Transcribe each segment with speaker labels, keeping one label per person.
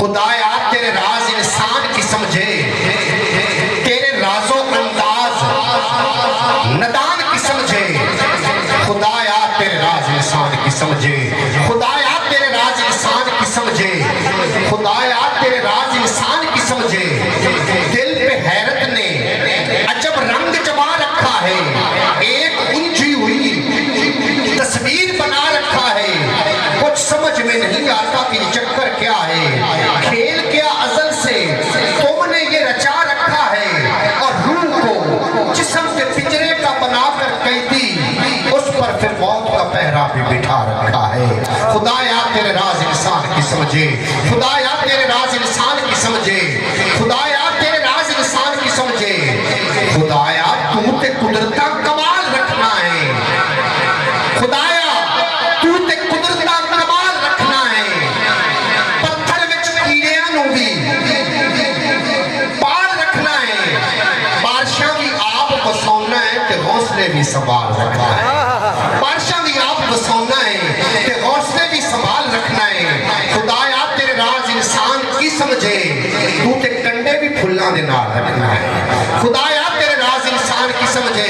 Speaker 1: خدایا تیرے راز انسان کی سمجھے، تیرے راز و انداز ندان کی سمجھے، خدایا تیرے راز انسان کی سمجھے، خدایا تیرے راز انسان کی سمجھے، خدایا تیرے راز انسان کی سمجھے۔ دل پہ حیرت نے عجب رنگ جما رکھا ہے، ایک الجھی ہوئی تصویر بنا رکھا ہے، کچھ سمجھ میں نہیں آتا کہ یہ چکر کیا ہے، کھیل کیا ازل سے تم نے یہ رچا رکھا ہے، اور روح کو جسم کے پنجرے کا بنا کر قیدی، اس پر پھر موت کا پہرا بھی بٹھا رکھا ہے۔ خدایا تیرے راز انسان کی سمجھے، خدایا تیرے راز انسان کی سمجھے، خدایا تیرے راز انسان کی سمجھے۔ خدایا تو تے قدرتہ کمال رکھنا ہے، خدایا تو تے قدرتہ کمال رکھنا ہے، پتھر وچ کیڑیاں نوں بھی پال رکھنا ہے، بارشاں بھی آپ وسونا ہے تے حوصلے بھی سنبھال رکھنا ہے، بارشاں بھی آپ وسونا ہے تے حوصلے بھی سنبھال رکھنا ہے۔ خدایا تیرے راز انسان کی سمجھے، تو تے کنڈے بھی پھلاں دے نال رکھنا ہے، خدایا تیرے راز انسان کی سمجھے،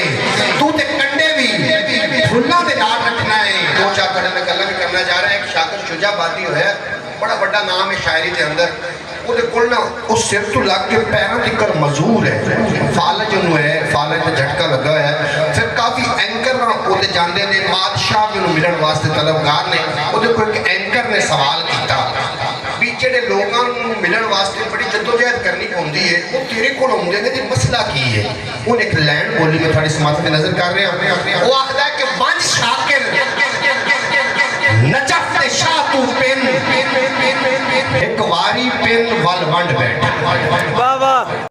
Speaker 1: تو تے کنڈے بھی پھلاں دے نال رکھنا ہے۔ دو چار کڑے میں گلاں بھی کرنا جا رہا ہے۔ ایک شاکر شجاع آبادی ہویا، بڑا بڑا نام ہے شاعری دے اندر، وہ دے کل نا اس سر تو لگ کے پیروں تکر مزور ہے، فالج انہوں ہے، فالج تے جھٹکا لگا ہے۔ پھر کافی اینکر نا وہ دے جاندے نے، بادشاہ بھی انہوں ملن واسطے طلبگار نے، وہ دے کوئی ایک اینکر نے سوال کیتا بھی جڑے لوگاں ملن واسطے بڑی جدوجہد کرنی ہوندی ہے، وہ تیرے کول ہوندے نے تے مسئلہ کی ہے؟ انہیں ایک لائن بولی میں تھوڑی سماعت میں نظر کر رہے ہیں، وہ آخدا ہے کہ ونج شاکر نجف تے شاہ تو پن، ایک واری پن وال ونڈ بیٹھ۔